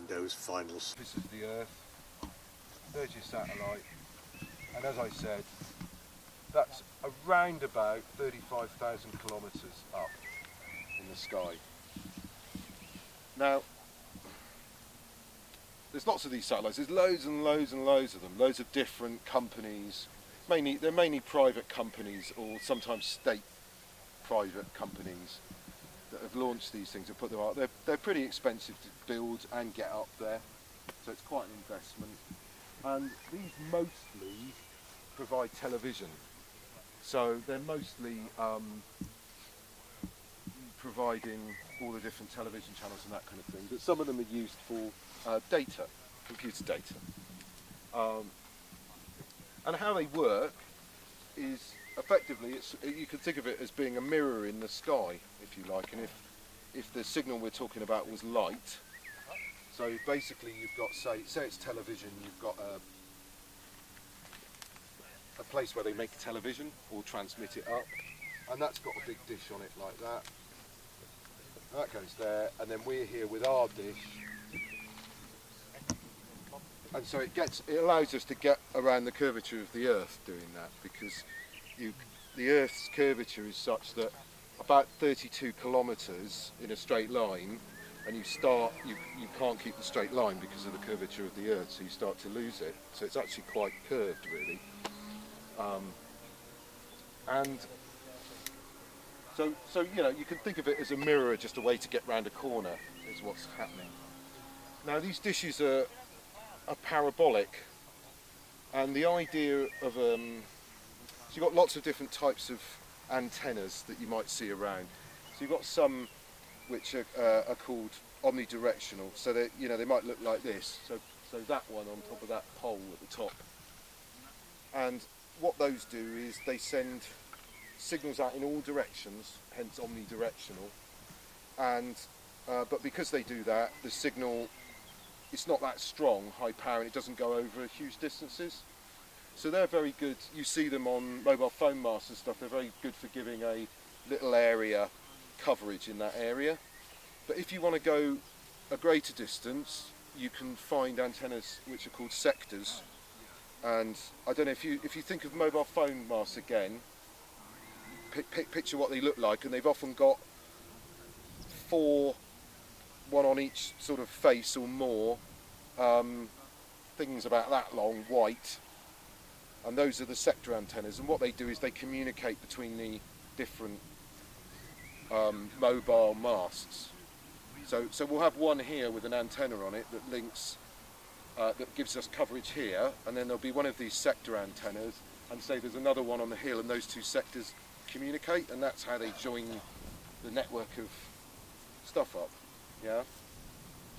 Windows finals. This is the Earth, there's your satellite, and as I said, that's around about 35,000 kilometres up in the sky. Now, there's lots of these satellites, there's loads and loads and loads of them, loads of different companies. They're mainly private companies or sometimes state private companies that have launched these things and put them out. They're pretty expensive to build and get up there, so it's quite an investment. And these mostly provide television, so they're mostly providing all the different television channels and that kind of thing, but some of them are used for data, computer data. And how they work is effectively, you can think of it as being a mirror in the sky, if you like, and if the signal we're talking about was light, so basically you've got, say it's television, you've got a place where they make television or transmit it up, and that's got a big dish on it like that. That goes there, and then we're here with our dish, and so it allows us to get around the curvature of the Earth doing that, because the Earth's curvature is such that about 32 kilometres in a straight line, and you can't keep the straight line because of the curvature of the Earth, so you start to lose it. So it's actually quite curved, really. And so you know, you can think of it as a mirror, just a way to get round a corner is what's happening. Now these dishes are parabolic, and the idea of so you've got lots of different types of antennas that you might see around. So you've got some which are called omnidirectional, so they, you know, they might look like this. So that one on top of that pole at the top, and what those do is they send signals out in all directions, hence omnidirectional. And but because they do that, the signal, it's not that strong, high power, and it doesn't go over huge distances. So they're very good. You see them on mobile phone masts and stuff. They're very good for giving a little area coverage in that area. But if you want to go a greater distance, you can find antennas which are called sectors. And I don't know if you think of mobile phone masts again, picture what they look like, and they've often got four, one on each sort of face or more, things about that long, white, and those are the sector antennas. And what they do is they communicate between the different mobile masts. So we'll have one here with an antenna on it that links, that gives us coverage here, and then there'll be one of these sector antennas, and say there's another one on the hill, and those two sectors communicate, and that's how they join the network of stuff up. Yeah?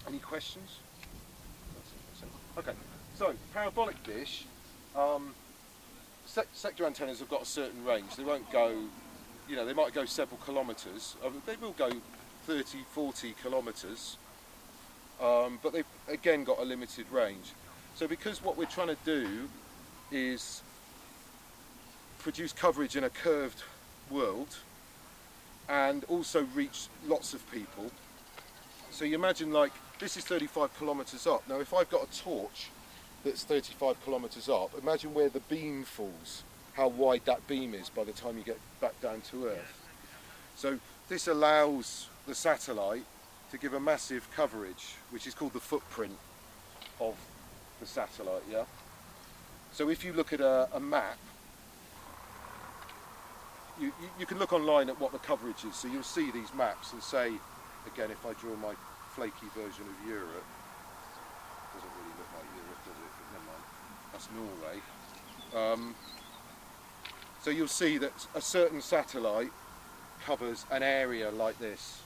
Any questions? Okay, so parabolic dish, sector antennas have got a certain range. They won't go, you know, they might go several kilometres. They will go 30, 40 kilometres, but they've again got a limited range. So because what we're trying to do is produce coverage in a curved world and also reach lots of people. So you imagine, like, this is 35 kilometres up. Now if I've got a torch that's 35 kilometres up, imagine where the beam falls, how wide that beam is by the time you get back down to Earth. So this allows the satellite to give a massive coverage, which is called the footprint of the satellite, yeah? So if you look at a map, you can look online at what the coverage is, so you'll see these maps and say, again, if I draw my flaky version of Europe, doesn't really look like Europe, does it? But never mind, that's Norway. So you'll see that a certain satellite covers an area like this.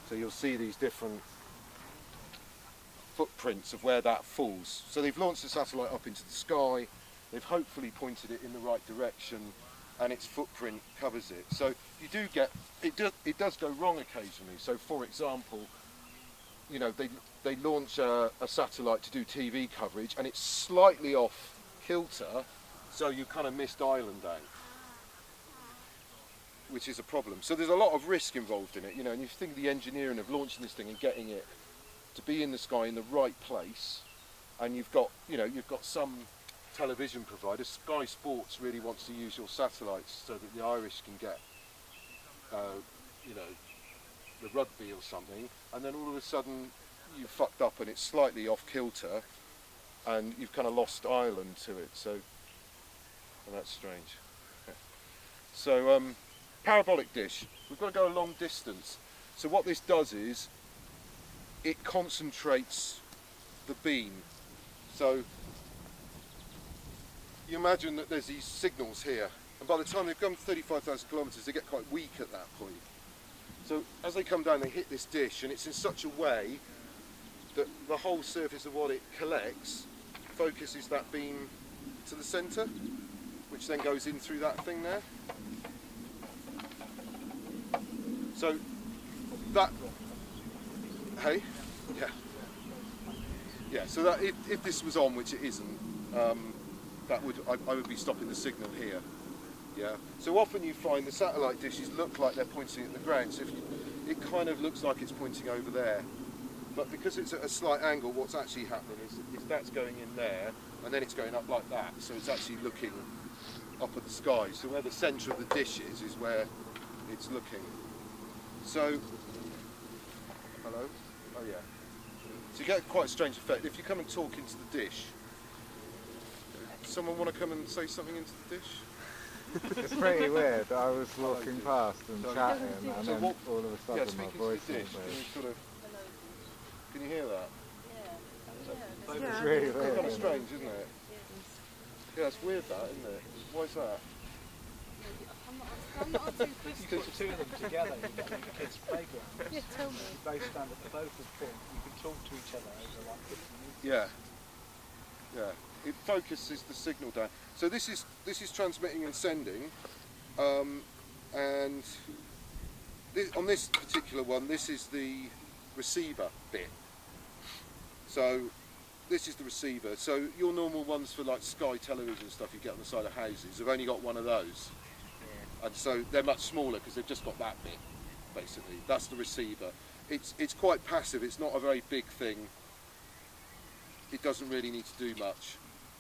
So you'll see these different footprints of where that falls. So they've launched the satellite up into the sky, they've hopefully pointed it in the right direction, and its footprint covers it. So you do get, it does go wrong occasionally. So for example, you know, they launch a satellite to do TV coverage, and it's slightly off kilter, so you kind of missed island out, which is a problem. So there's a lot of risk involved in it, you know, and you think of the engineering of launching this thing and getting it to be in the sky in the right place, and you've got some television provider. Sky Sports really wants to use your satellites so that the Irish can get the rugby or something, and then all of a sudden you've fucked up and it's slightly off kilter and you've kind of lost Ireland to it. So that's strange. So parabolic dish, we've got to go a long distance. So what this does is it concentrates the beam. So you imagine that there's these signals here, and by the time they've gone 35,000 kilometres they get quite weak at that point. So as they come down they hit this dish, and it's in such a way that the whole surface of what it collects focuses that beam to the centre, which then goes in through that thing there. So that, hey, yeah. So that if this was on, which it isn't, that would I would be stopping the signal here. Yeah. So often you find the satellite dishes look like they're pointing at the ground. So it kind of looks like it's pointing over there, but because it's at a slight angle, what's actually happening is that's going in there, and then it's going up like that. So it's actually looking up at the sky. So where the centre of the dish is where it's looking. So, hello? Oh yeah. So you get quite a strange effect. If you come and talk into the dish, someone want to come and say something into the dish? It's pretty weird. I was walking past and chatting, and then all of a sudden my voice went weird. Can you hear that? Yeah. It's really weird. It's kind of strange, isn't it? Yeah, it's weird that, isn't it? Why is that? I'm not too Because the two of them together, you get the kids' playground. Yeah, tell me. You both stand at the both of them. You can talk to each other over like 50 meters. Yeah. Yeah. It focuses the signal down. So this is transmitting and sending, and on this particular one, this is the receiver bit. So this is the receiver. So your normal ones for like Sky television stuff you get on the side of houses have only got one of those. And so they're much smaller because they've just got that bit, basically. That's the receiver. It's quite passive, it's not a very big thing. It doesn't really need to do much.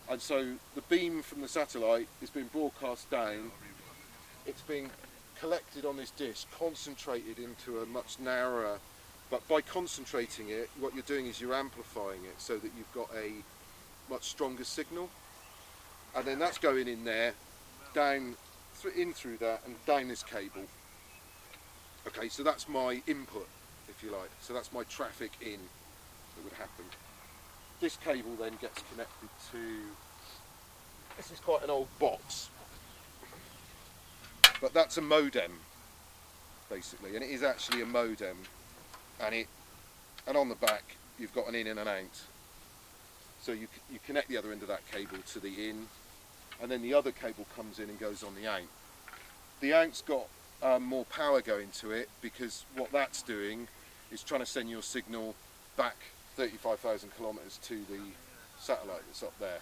And so the beam from the satellite is being broadcast down, it's being collected on this dish, concentrated into a much narrower, but by concentrating it, what you're doing is you're amplifying it so that you've got a much stronger signal. And then that's going in there, down, in through that and down this cable. Okay, so that's my input, if you like. So that's my traffic in that would happen. This cable then gets connected to, this is quite an old box, but that's a modem, basically, and it is actually a modem, and on the back you've got an in and an out. So you connect the other end of that cable to the in, and then the other cable comes in and goes on the out. The out's got more power going to it, because what that's doing is trying to send your signal back 35,000 kilometres to the satellite that's up there.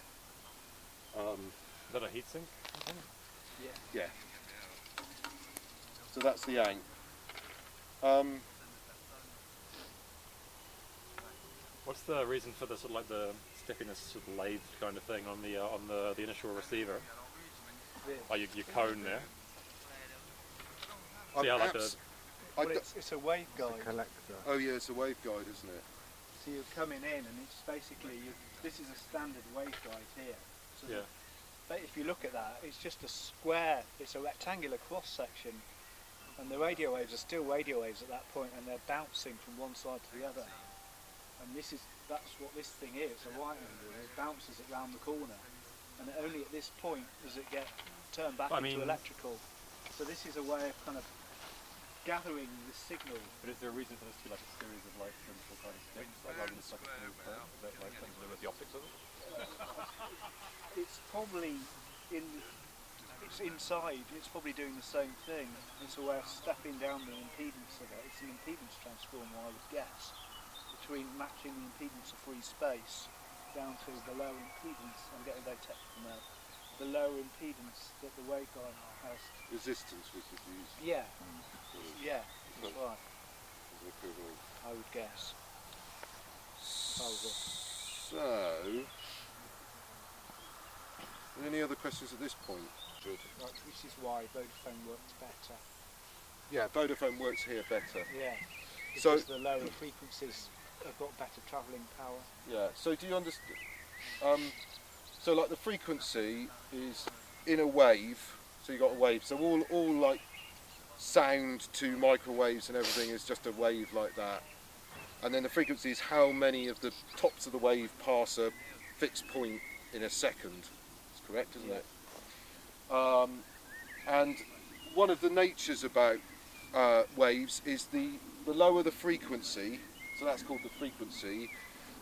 Is that a heatsink? Yeah. So that's the out. What's the reason for the sort of like the stickiness sort of lathe kind of thing on the initial receiver? Oh, your cone there. See how like well, it's a waveguide. Collector. Oh yeah, it's a waveguide, isn't it? So you're coming in, and it's basically this is a standard waveguide here. So yeah. But if you look at that, it's just a square. It's a rectangular cross section, and the radio waves are still radio waves at that point, and they're bouncing from one side to the other. And that's what this thing is. It's a right angle. It bounces it round the corner, and only at this point does it get turned back into electrical. So this is a way of kind of gathering the signal. But is there a reason for this to be like a series of like simple kind of sticks, like rather than just like a smooth curve? Is that like something to do with the optics of it? It's probably it's inside. It's probably doing the same thing. It's a way of stepping down the impedance of it. It's an impedance transformer, I would guess, between matching the impedance of free space down to the low impedance. I'm getting very technical now. The low impedance that the waveguide has. Resistance we could use. Yeah. Yeah, that's right. As an equivalent. I would guess. proposal. So, any other questions at this point? Good. Right, which is why Vodafone works better. Yeah, Vodafone works here better. Yeah, So because the lower frequencies have got better travelling power. yeah. So do you understand? So like the frequency is in a wave. So you got a wave. So all like sound to microwaves and everything is just a wave like that. And then the frequency is how many of the tops of the wave pass a fixed point in a second. That's correct, isn't it? And one of the natures about waves is the lower the frequency, so that's called the frequency,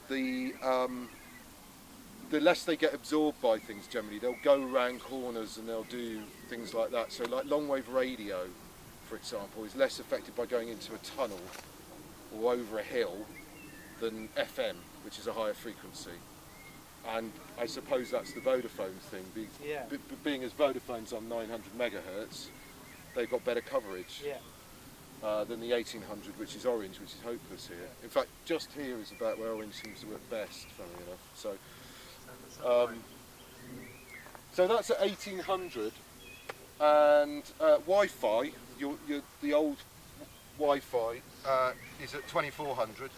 the less they get absorbed by things generally. They'll go around corners and they'll do things like that. So like long wave radio, for example, is less affected by going into a tunnel or over a hill than FM, which is a higher frequency. And I suppose that's the Vodafone thing. Being as Vodafone's on 900 megahertz, they've got better coverage than the 1800, which is Orange, which is hopeless here. In fact, just here is about where Orange seems to work best, funnily enough. So that's at 1800, and Wi-Fi, the old Wi-Fi is at 2400.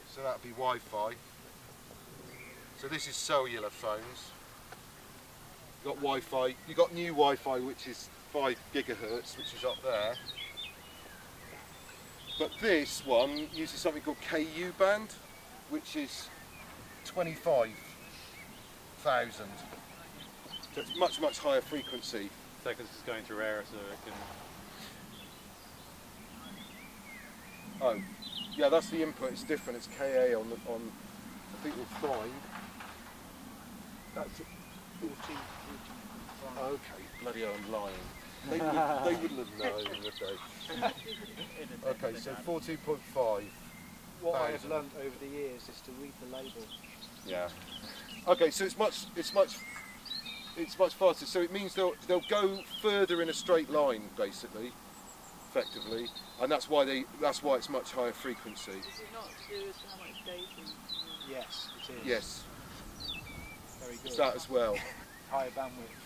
So that'd be Wi-Fi. So this is cellular phones. You've got Wi-Fi. You've got new Wi-Fi, which is 5 gigahertz, which is up there. But this one uses something called KU band, which is 25,000. So it's much, much higher frequency. So because it's going through air, so it can... Oh, yeah, that's the input. It's different. It's KA on I think we'll find. That's 14. okay. Bloody hell, I'm lying. They wouldn't have known, would they? Okay, so 14.5. What I have learnt over the years is to read the label. Yeah. Okay, so it's much faster. So it means they'll go further in a straight line, basically, effectively, and that's why it's much higher frequency. Is it not to do with how much data? Yes, it is. Yes. Very good. It's that as well. Higher bandwidth.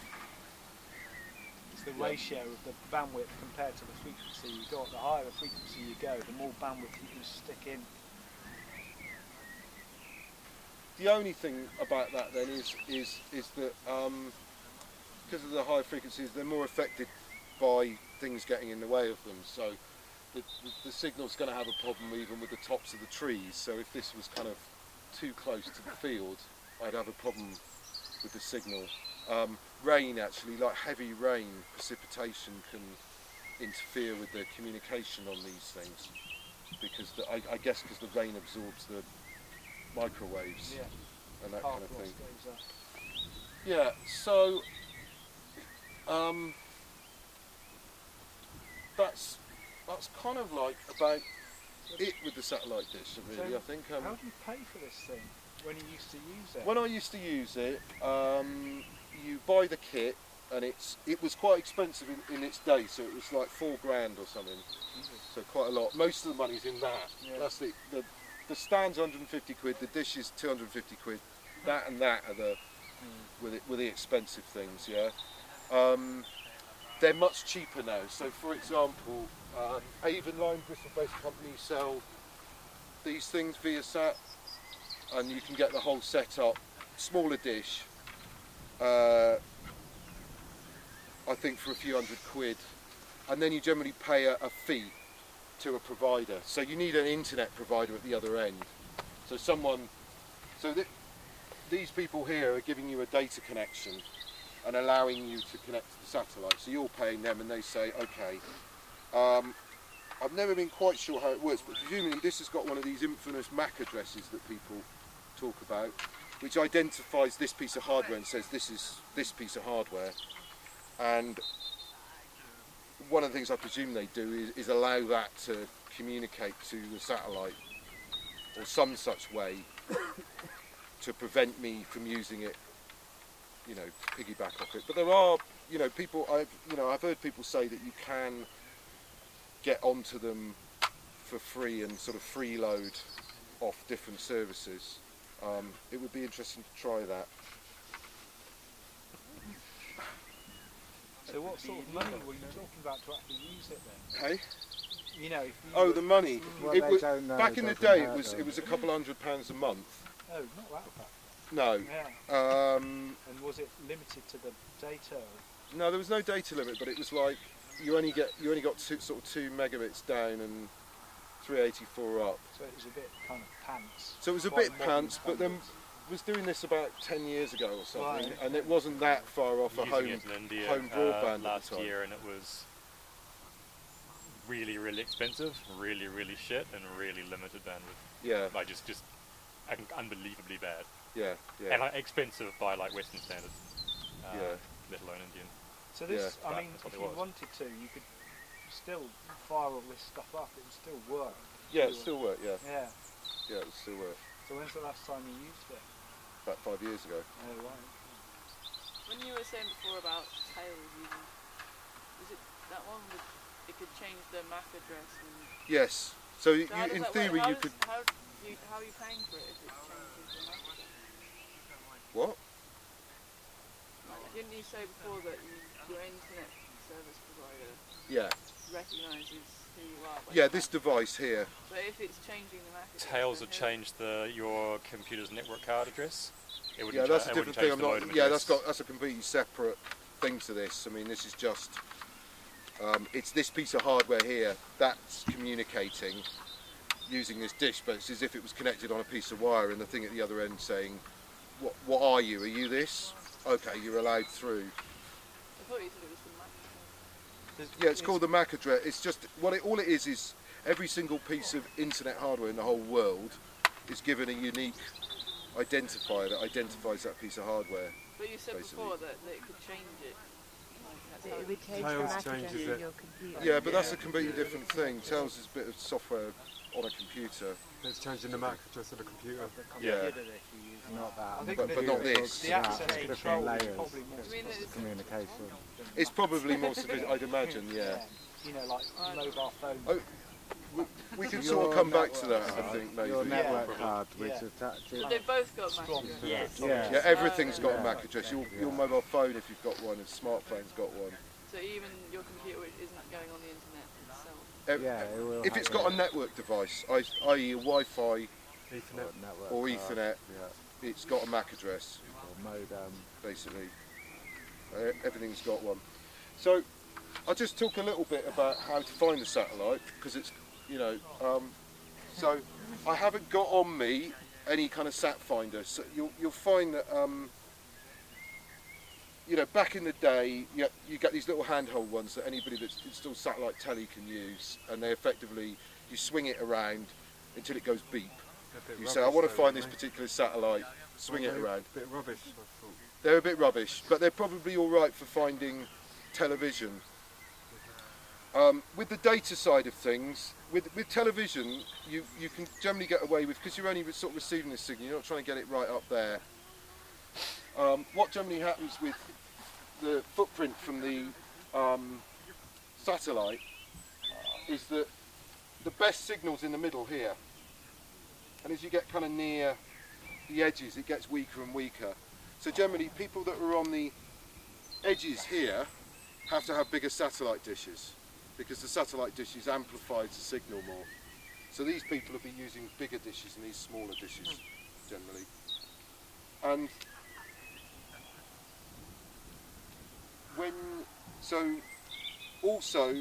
It's the ratio of the bandwidth compared to the frequency you got. The higher the frequency you go, the more bandwidth you can stick in. The only thing about that then is that because of the higher frequencies, they're more affected by things getting in the way of them. So the signal's going to have a problem even with the tops of the trees. So if this was kind of too close to the field, I'd have a problem with the signal. Rain, actually, like heavy rain, precipitation can interfere with the communication on these things, because I guess because the rain absorbs the microwaves and that kind of thing. Yeah, so that's kind of like about it with the satellite dish, really. I think. How do you pay for this thing when you used to use it? When I used to use it, you buy the kit, and it was quite expensive in its day, so it was like £4 grand or something. So quite a lot. Most of the money's in that. Yeah. That's the stand's 150 quid. The dish is 250 quid. That and that are the with the expensive things. Yeah. They're much cheaper now. So, for example, Avonline, Bristol-based company, sell these things via Sat, and you can get the whole setup. Smaller dish. I think for a few hundred quid, and then you generally pay a fee to a provider. So you need an internet provider at the other end. So these people here are giving you a data connection and allowing you to connect to the satellite. So you're paying them, and they say, okay. I've never been quite sure how it works, but presumably this has got one of these infamous MAC addresses that people talk about, which identifies this piece of hardware and says this is this piece of hardware. And one of the things I presume they do is allow that to communicate to the satellite or some such way to prevent me from using it, you know, to piggyback off it. But there are, you know, people, I've heard people say that you can get onto them for free and sort of freeload off different services. It would be interesting to try that. So what sort of money were you talking about to actually use it then? Hey? You know, if you Oh, the money. Well, It they was, don't know, back in the doesn't day, hurt it was a couple £100 a month. Oh, not that bad. No. Yeah. And was it limited to the data? No, there was no data limit, but it was like you only got sort of 2 megabits down and 384 up. So it was a bit kind of pants. So it was a quite bit modern pants, but then was doing this about 10 years ago or something, Right. and it wasn't that far off a Using home it in India, home broadband last at the time. year, and it was really, really expensive, really, really shit, and really limited bandwidth. Yeah, Like just unbelievably bad, yeah, yeah, and like expensive by like Western standards, yeah. let alone Indian. So this, Yeah. I mean, That's what if it you was. wanted to, you could still fire all this stuff up. It would still work. Yeah, it still worked. Yeah, Yeah. yeah, it still worked. So when's the last time you used it? About 5 years ago. Oh, right. When you were saying before about Tails using, was it that one with it could change the MAC address? And Yes. So, so how does in that theory, work? you could. How are you paying for it if it changes the MAC address? What? Like, didn't you say before that your internet service provider Yeah. recognises who you are? by Yeah. your This MAC? device here. But if it's changing the MAC address, Tails then would how- change your computer's network card address. It wouldn't Yeah, that's a it different wouldn't thing. change I'm the not. modem Yeah, address. that's a completely separate thing to this. I mean, this is just. It's this piece of hardware here that's communicating using this dish, but it's as if it was connected on a piece of wire, and the thing at the other end saying, "What are you? Are you this? Okay, you're allowed through." I thought you said it was the MAC address. Yeah, it's called the MAC address. It's just all it is every single piece of internet hardware in the whole world is given a unique identifier that identifies that piece of hardware. But you said Basically. before that it could change it. Like, that's how It would change the Tails MAC address changes in it. your computer. Yeah, but that's a completely different thing. Tails is a bit of software on a computer. It's changing the MAC address of the computer. The Yeah. computer that you use. Not that. I think But not this. The access Different control is layers. probably more I mean, it's- Communication. It's probably more sophisticated, I'd imagine. Yeah. You know, like mobile phones. Oh, We can Your sort of come back to network that, I card, think, maybe. Your network Yeah. card, which Yeah. attaches. But they've both got MAC Strong. address. Yes. Yeah. Yeah, everything's got a Yeah. MAC address. Your mobile phone, if you've got one, and smartphone's got one. So even your computer which isn't going on the internet itself. Yeah, it will If have it's got a network device, i.e. a Wi-Fi Ethernet. network or card, Ethernet, yeah, it's got a MAC address, or modem. basically. Everything's got one. So, I'll just talk a little bit about how to find the satellite, because it's, so I haven't got on me any kind of sat finder. So you'll find that, back in the day, you get these little handheld ones that anybody that's installed satellite telly can use, and they effectively, you swing it around until it goes beep. You say, I want to find this particular satellite, swing it around. A bit rubbish, I thought. They're a bit rubbish, but they're probably all right for finding television. With the data side of things, with television, you can generally get away with, because you're only sort of receiving the signal, you're not trying to get it right up there. What generally happens with the footprint from the satellite is that the best signal's in the middle here, and as you get kind of near the edges, it gets weaker and weaker. So generally, people that are on the edges here have to have bigger satellite dishes, because the satellite dishes amplifies the signal more. So these people will be using bigger dishes and these smaller dishes, generally. And also,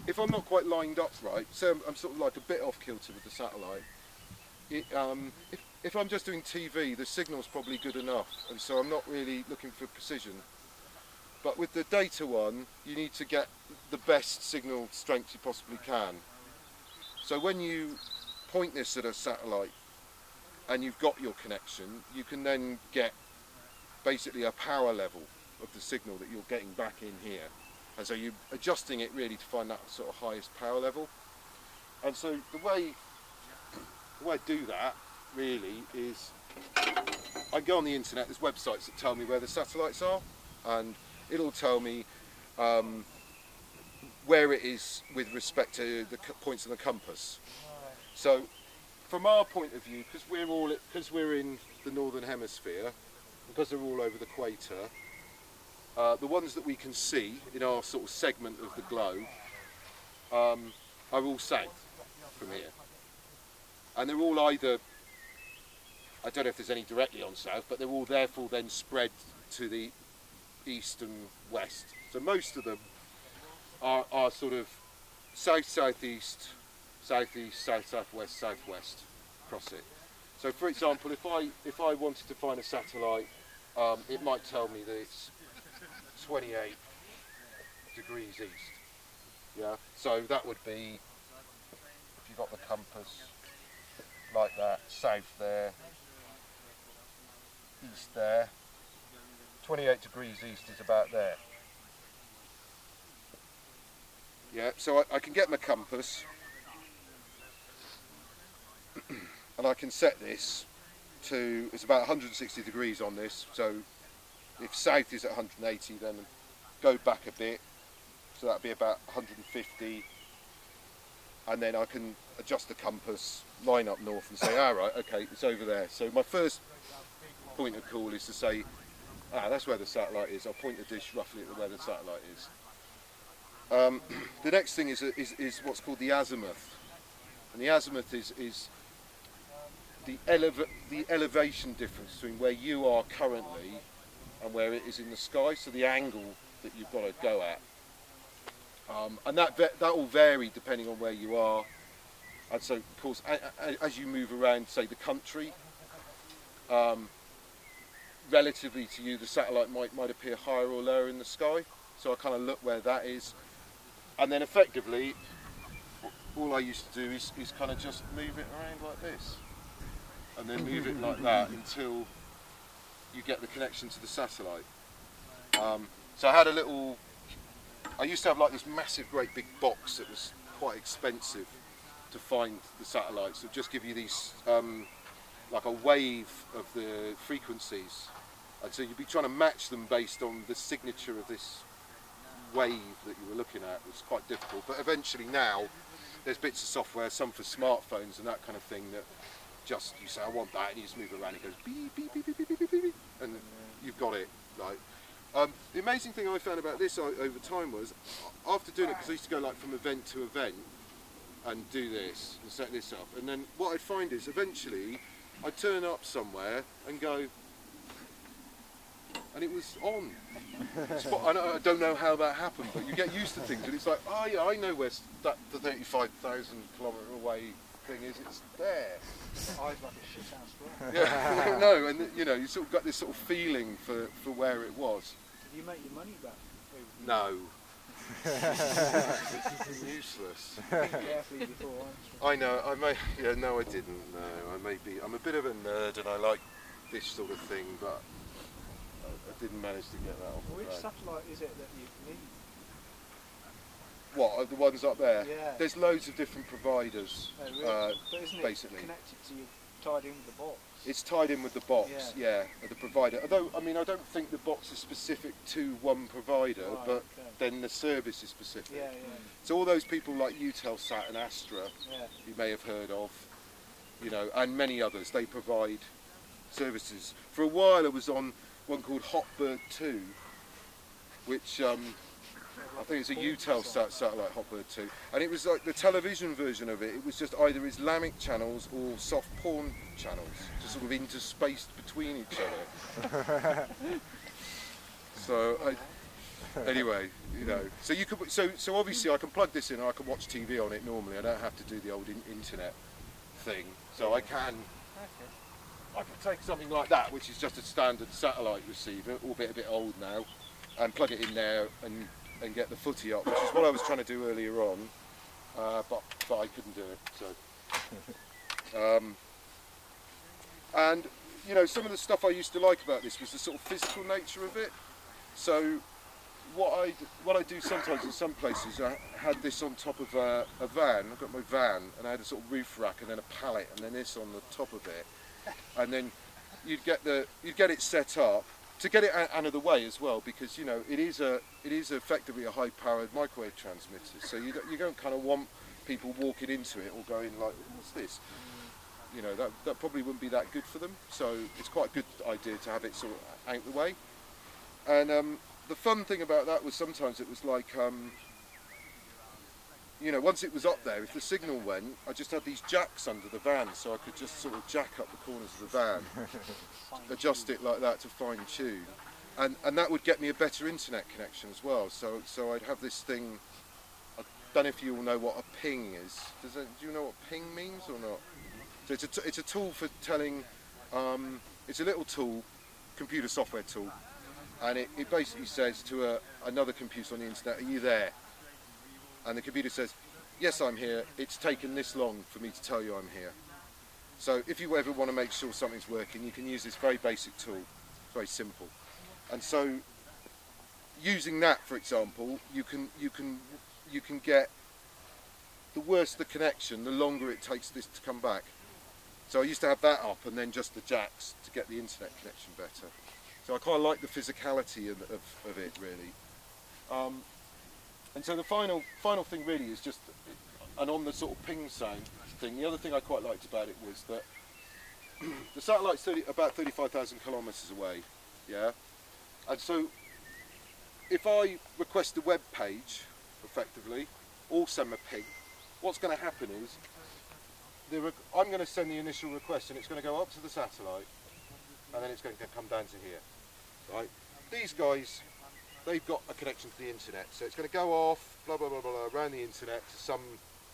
if I'm not quite lined up right, so I'm sort of like a bit off kilter with the satellite, if I'm just doing TV, the signal's probably good enough, and so I'm not really looking for precision. But with the data one, you need to get the best signal strength you possibly can. So when you point this at a satellite and you've got your connection, you can then get basically a power level of the signal that you're getting back in here. And so you're adjusting it really to find that sort of highest power level. And so the way I do that really is, I go on the internet, there's websites that tell me where the satellites are, and it'll tell me where it is with respect to the points on the compass. So from our point of view, because we're in the northern hemisphere, because they're all over the equator, the ones that we can see in our sort of segment of the globe are all south from here, and they're all either, I don't know if there's any directly on south, but they're all therefore then spread to the east and west. So most of them are sort of south-southeast, southeast, south-southwest, southwest across it. So for example, if I wanted to find a satellite, it might tell me that it's 28 degrees east. Yeah, so that would be, if you got the compass like that, south there, east there, 28 degrees east is about there. Yeah, so I can get my compass and I can set this to, it's about 160 degrees on this, so if south is at 180, then go back a bit, so that'd be about 150, and then I can adjust the compass, line up north and say, alright, okay, it's over there. So my first point of call is to say, that's where the satellite is. I'll point the dish roughly at where the satellite is. The next thing is what's called the azimuth, and the azimuth is the elevation difference between where you are currently and where it is in the sky, so the angle that you've got to go at. And that will vary depending on where you are, and so of course as you move around, say, the country, relatively to you the satellite might appear higher or lower in the sky, so I kind of look where that is, and then effectively all I used to do is kind of just move it around like this, and then move it like that until you get the connection to the satellite. So I used to have like this massive great big box that was quite expensive to find the satellites. So just give you these like a wave of the frequencies, and so you'd be trying to match them based on the signature of this wave that you were looking at. It was quite difficult, but eventually now there's bits of software, some for smartphones and that kind of thing, that just, you say I want that, and you just move it around and it goes beep beep beep beep beep beep beep, and you've got it. Like the amazing thing I found about this over time was, after doing it, because I used to go like from event to event and do this and set this up, and then what I'd find is eventually I'd turn up somewhere and go, and it was on. I don't know how that happened, but you get used to things, and it's like, oh yeah, I know where the 35,000 kilometre away thing is. It's there. Eyes like a shit house. Yeah, no, and you know, you sort of got this sort of feeling for where it was. Did you make your money back? No. Useless. Carefully before I know. No, I didn't. No, I'm a bit of a nerd, and I like this sort of thing, but I didn't manage to get that off. Which satellite is it that you need? What, the ones up there? Yeah. There's loads of different providers. Oh, really? But isn't it basically connected to you, tied in with the box? It's tied in with the box, yeah, of the provider. Although, I mean, I don't think the box is specific to one provider, right, but okay. then the service is specific. Yeah, yeah. So all those people like Eutelsat and Astra, you may have heard of, you know, and many others, they provide services. For a while I was on one called Hotbird 2, which I think it's a Eutelsat satellite, Hotbird 2, and it was like the television version of it. It was just either Islamic channels or soft porn channels, just sort of interspaced between each other. So anyway, you know, so you could, so obviously I can plug this in and I can watch TV on it normally. I don't have to do the old internet thing. So I can take something like that, which is just a standard satellite receiver, albeit a bit old now, and plug it in there and get the footy up, which is what I was trying to do earlier on, but I couldn't do it. So, and you know, some of the stuff I used to like about this was the sort of physical nature of it. So what I do sometimes in some places, I had this on top of a van. I've got my van, and I had a sort of roof rack, and then a pallet, and then this on the top of it, and then you'd get it set up to get it out of the way as well, because you know it is effectively a high-powered microwave transmitter. So you don't kind of want people walking into it or going like, what's this? You know, that probably wouldn't be that good for them. So it's quite a good idea to have it sort of out the way. And the fun thing about that was sometimes it was like, you know, once it was up there, if the signal went, I just had these jacks under the van, so I could just sort of jack up the corners of the van, adjust it like that to fine tune, and that would get me a better internet connection as well. So I'd have this thing. I don't know if you all know what a ping is. Do you know what ping means or not? So it's a tool for telling. It's a little tool, computer software tool, and it basically says to another computer on the internet, "Are you there?" And the computer says, "Yes, I'm here. It's taken this long for me to tell you I'm here." So if you ever want to make sure something's working, you can use this very basic tool. It's very simple. And so using that, for example, you can get the worse the connection, the longer it takes this to come back. So I used to have that up and then just the jacks to get the internet connection better. So I quite like the physicality of it, really. And so the final thing really is just, and on the sort of ping sound thing, the other thing I quite liked about it was that the satellite's about 35,000 kilometres away, yeah? And so if I request a web page, effectively, or send a ping, what's going to happen is, I'm going to send the initial request and it's going to go up to the satellite, and then it's going to come down to here, right? These guys, they've got a connection to the internet, so it's going to go off, blah blah blah blah, around the internet to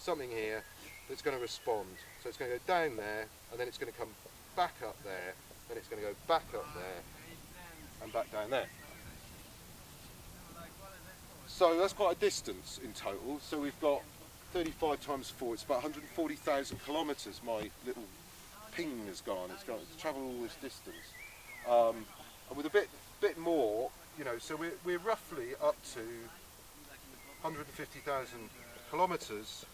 something here that's going to respond. So it's going to go down there, and then it's going to come back up there, then it's going to go back up there, and back down there. So that's quite a distance in total. So we've got 35 times 4, it's about 140,000 kilometres my little ping has gone. It's travelled all this distance. And with a bit more, you know, so we're roughly up to 150,000 kilometres,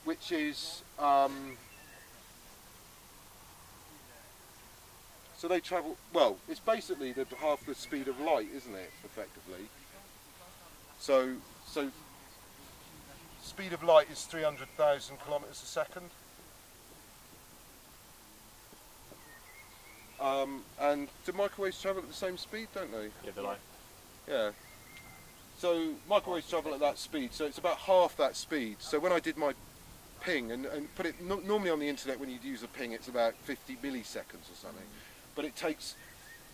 which is so they travel, well, it's basically half the speed of light, isn't it, effectively? So speed of light is 300,000 kilometres a second. And do microwaves travel at the same speed, don't they? Yeah, they like. Yeah. So microwaves travel at that speed, so it's about half that speed. So when I did my ping, and put it, normally on the internet when you use a ping it's about 50 milliseconds or something, but it takes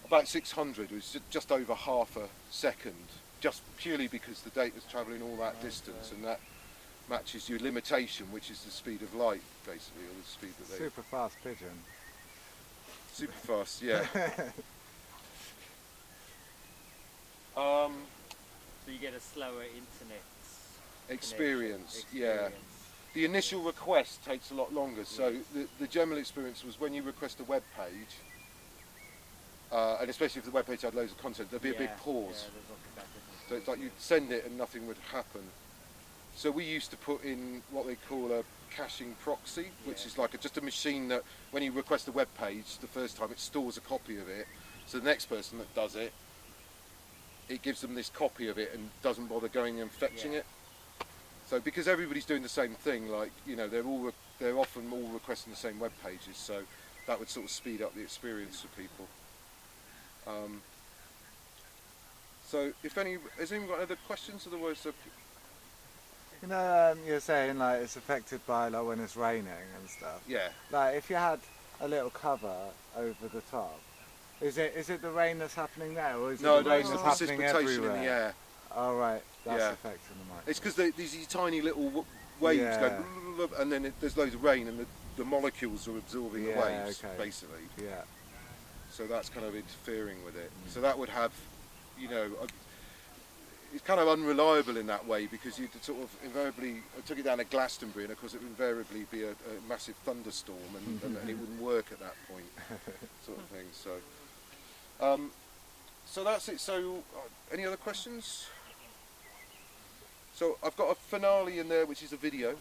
about 600, which is just over half a second, just purely because the data's travelling all that distance, and that matches your limitation, which is the speed of light, basically, or the speed that they... Super fast pigeon. Super fast, yeah. So you get a slower internet experience, yeah. The initial request takes a lot longer, so the general experience was when you request a web page, and especially if the web page had loads of content, there'd be a big pause. So it's like you'd send it and nothing would happen. So we used to put in what they call a caching proxy, which is like just a machine that when you request a web page the first time, it stores a copy of it. So the next person that does it, it gives them this copy of it and doesn't bother going and fetching it. So because everybody's doing the same thing, like, you know, they're often all requesting the same web pages, so that would sort of speed up the experience for people. So if has anyone got other questions? Otherwise, you know, you're saying like it's affected by like when it's raining and stuff. yeah. Like if you had a little cover over the top, is it the rain that's happening there, or is it the rain it's the that's happening precipitation everywhere? in the air. Oh right, that's Yeah. affecting the mic. It's because these tiny little waves Yeah. go, and then there's loads of rain, and the molecules are absorbing the waves, basically. Yeah. So that's kind of interfering with it. So that would have, you know, it's kind of unreliable in that way, because you'd sort of invariably, I took it down to Glastonbury, and of course it would invariably be a massive thunderstorm, and it wouldn't work at that point, sort of thing. So that's it. So any other questions? So I've got a finale in there, which is a video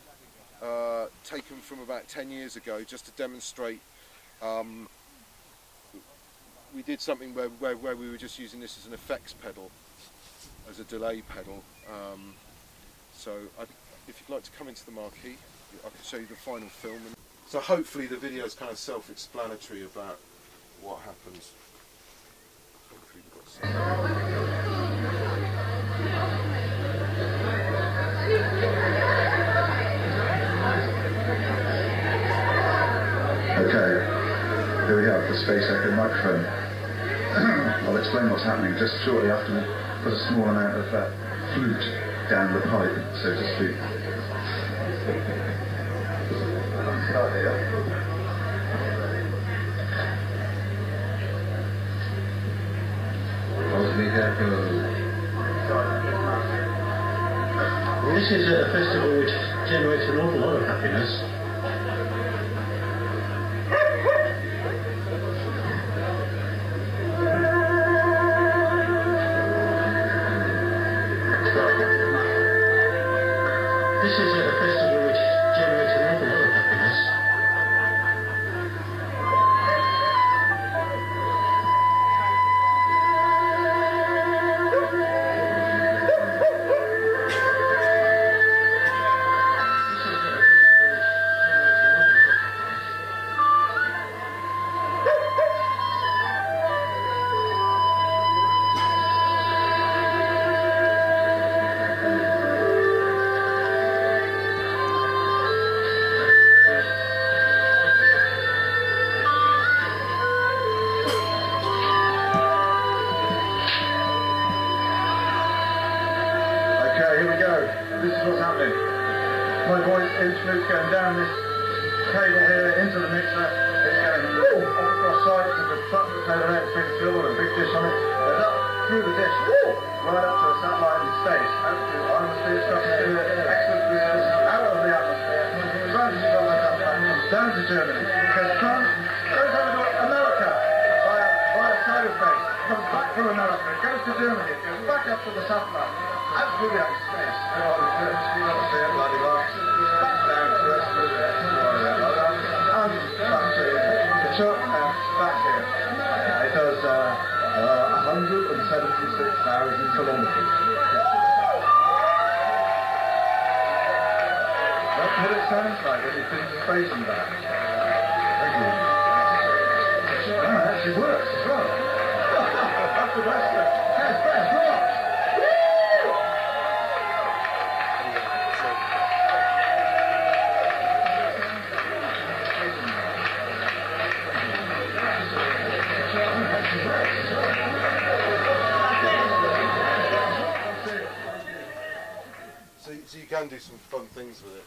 taken from about 10 years ago, just to demonstrate. We did something where we were just using this as an effects pedal, as a delay pedal. So if you'd like to come into the marquee, I can show you the final film. So hopefully the video is kind of self-explanatory about what happens. Hopefully we've got some. Okay, here we have the Space Echo microphone. I'll explain what's happening just shortly after we put a small amount of flute down the pipe, so to speak. Start here. This is a festival which generates an awful lot of happiness. This is a festival which generates an awful lot of happiness. This is what's happening. My voice flute's going down this cable here into the mixer. It's going across sides of the truck that's over there, it's big silver and a big dish on it. Goes up through the dish, right up to a satellite in space. Out through the atmosphere, stuff to do it, excellent research, out of the atmosphere, around the stuff like that, down to Germany. Goes France, goes over to America via cyberspace. Comes back from America, goes to Germany, goes back up to the satellite. Absolutely out of space. Back down to us, and back to the truck and back here. It does 176,000 kilometres. That's what it sounds like when you've been to space and back. Thank you. Oh, it actually works as well. That's the best thing. That's best rock. So you can do some fun things with it.